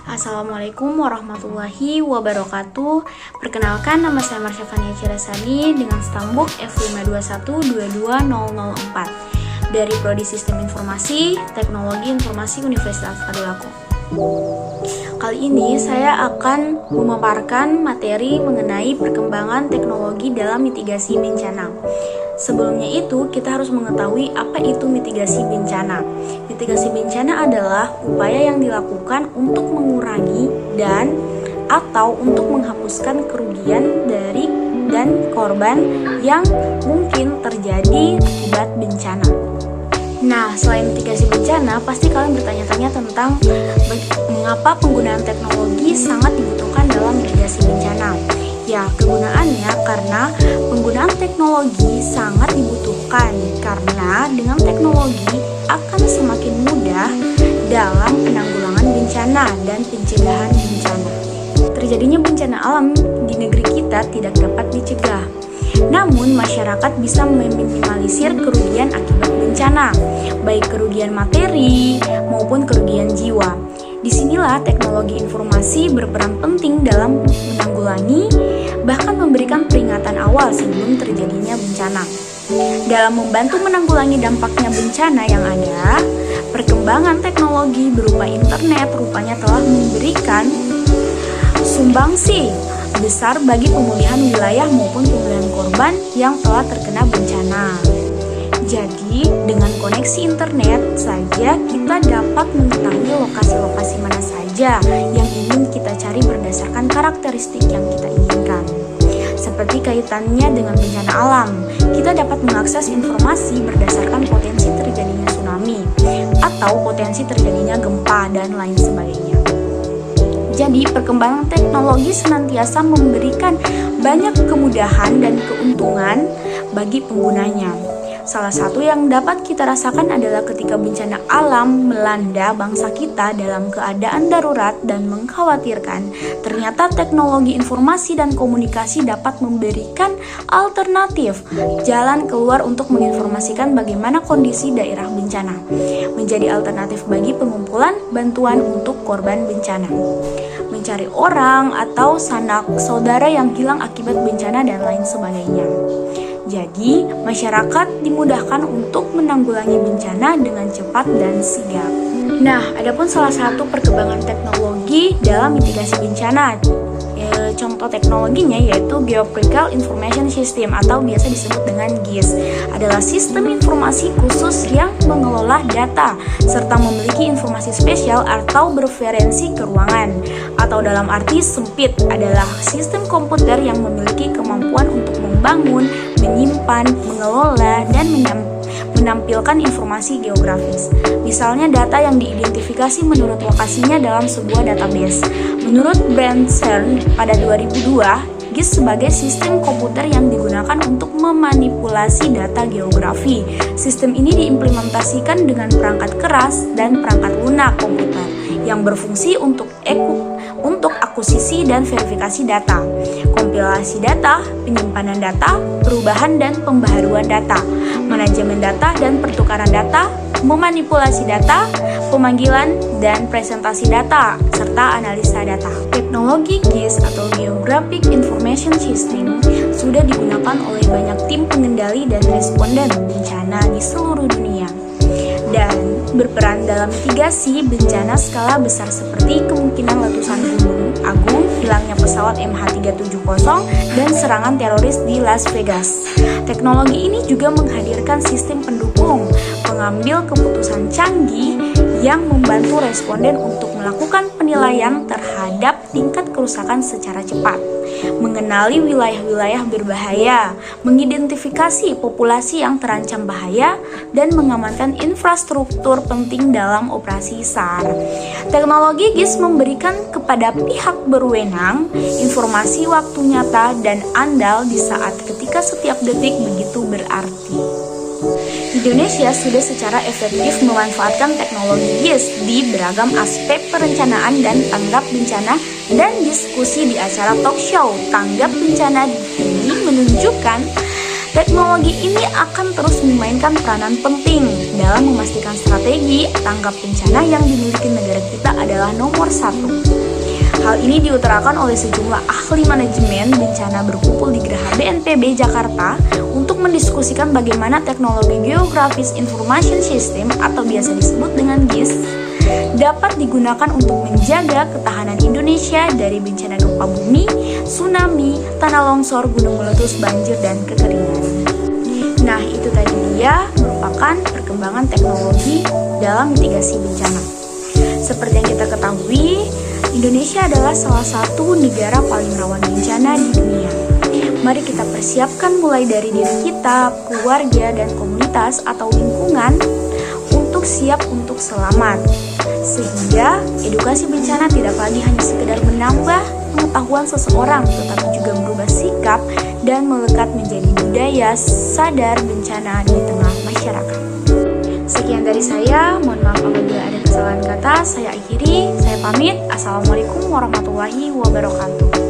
Assalamualaikum warahmatullahi wabarakatuh. Perkenalkan, nama saya Marsha Fania Cirasani dengan stambuk F521220004 dari Prodi Sistem Informasi Teknologi Informasi Universitas Tadulako. Kali ini saya akan memaparkan materi mengenai perkembangan teknologi dalam mitigasi bencana. Sebelumnya itu, kita harus mengetahui apa itu mitigasi bencana. Mitigasi bencana adalah upaya yang dilakukan untuk mengurangi dan atau untuk menghapuskan kerugian dari dan korban yang mungkin terjadi akibat bencana. Nah, selain mitigasi bencana, pasti kalian bertanya-tanya tentang mengapa penggunaan teknologi sangat dibutuhkan dalam mitigasi bencana. Ya, kegunaannya karena penggunaan teknologi sangat dibutuhkan karena dengan teknologi akan semakin mudah dalam penanggulangan bencana dan pencegahan bencana. Terjadinya bencana alam di negeri kita tidak dapat dicegah. Namun, masyarakat bisa meminimalisir kerugian akibat bencana, baik kerugian materi maupun kerugian jiwa. Disinilah teknologi informasi berperan penting dalam menanggulangi, bahkan memberikan peringatan awal sebelum terjadinya bencana. Dalam membantu menanggulangi dampaknya bencana yang ada, perkembangan teknologi berupa internet rupanya telah memberikan sumbangsi besar bagi pemulihan wilayah maupun pemulihan korban yang telah terkena bencana. Jadi, dengan koneksi internet saja kita dapat mengetahui lokasi-lokasi mana saja yang ingin kita cari berdasarkan karakteristik yang kita inginkan. Seperti kaitannya dengan bencana alam, kita dapat mengakses informasi berdasarkan potensi terjadinya tsunami atau potensi terjadinya gempa dan lain sebagainya. Jadi, perkembangan teknologi senantiasa memberikan banyak kemudahan dan keuntungan bagi penggunanya. Salah satu yang dapat kita rasakan adalah ketika bencana alam melanda bangsa kita dalam keadaan darurat dan mengkhawatirkan. Ternyata teknologi informasi dan komunikasi dapat memberikan alternatif jalan keluar untuk menginformasikan bagaimana kondisi daerah bencana, menjadi alternatif bagi pengumpulan bantuan untuk korban bencana, mencari orang atau sanak saudara yang hilang akibat bencana dan lain sebagainya. Jadi, masyarakat dimudahkan untuk menanggulangi bencana dengan cepat dan sigap. Nah, adapun salah satu perkembangan teknologi dalam mitigasi bencana, contoh teknologinya yaitu Geographical Information System atau biasa disebut dengan GIS, adalah sistem informasi khusus yang mengelola data serta memiliki informasi spesial atau berreferensi ke ruangan, atau dalam arti sempit adalah sistem komputer yang memiliki kemampuan untuk membangun, menyimpan, mengelola, dan menampilkan informasi geografis. Misalnya data yang diidentifikasi menurut lokasinya dalam sebuah database. Menurut Brent Cern pada 2002, GIS sebagai sistem komputer yang digunakan untuk memanipulasi data geografi. Sistem ini diimplementasikan dengan perangkat keras dan perangkat lunak komputer yang berfungsi untuk akuisisi dan verifikasi data, kompilasi data, penyimpanan data, perubahan dan pembaharuan data, manajemen data dan pertukaran data, memanipulasi data, pemanggilan dan presentasi data, serta analisa data. Teknologi GIS atau Geographic Information System sudah digunakan oleh banyak tim pengendali dan responden bencana di seluruh dunia dan berperan dalam mitigasi bencana skala besar seperti kemungkinan letusan gunung agung, hilangnya pesawat MH370, dan serangan teroris di Las Vegas. Teknologi ini juga menghadirkan sistem pendukung pengambil keputusan canggih yang membantu responden untuk melakukan penilaian terhadap tingkat kerusakan secara cepat, mengenali wilayah-wilayah berbahaya, mengidentifikasi populasi yang terancam bahaya, dan mengamankan infrastruktur penting dalam operasi SAR. Teknologi GIS memberikan kepada pihak berwenang informasi waktu nyata dan andal di saat ketika setiap detik begitu berarti. Indonesia sudah secara efektif memanfaatkan teknologi GIS di beragam aspek perencanaan dan tanggap bencana, dan diskusi di acara talk show Tanggap Bencana ini menunjukkan Teknologi ini akan terus memainkan peranan penting dalam memastikan strategi tanggap bencana yang dimiliki negara kita adalah nomor satu. Hal ini diutarakan oleh sejumlah ahli manajemen bencana berkumpul di Geraha BNPB Jakarta untuk mendiskusikan bagaimana teknologi Geographic Information System atau biasa disebut dengan GIS dapat digunakan untuk menjaga ketahanan Indonesia dari bencana gempa bumi, tsunami, tanah longsor, gunung meletus, banjir, dan kekeringan. Nah, itu tadi dia merupakan perkembangan teknologi dalam mitigasi bencana. Seperti yang kita ketahui, Indonesia adalah salah satu negara paling rawan bencana di dunia. Mari kita persiapkan mulai dari diri kita, keluarga, dan komunitas atau lingkungan untuk siap untuk selamat. Sehingga edukasi bencana tidak lagi hanya sekedar menambah pengetahuan seseorang, tetapi juga berubah sikap dan melekat menjadi budaya sadar bencana di tengah masyarakat. Sekian dari saya, mohon maaf apabila ada kesalahan kata. Saya akhiri, saya pamit. Assalamualaikum warahmatullahi wabarakatuh.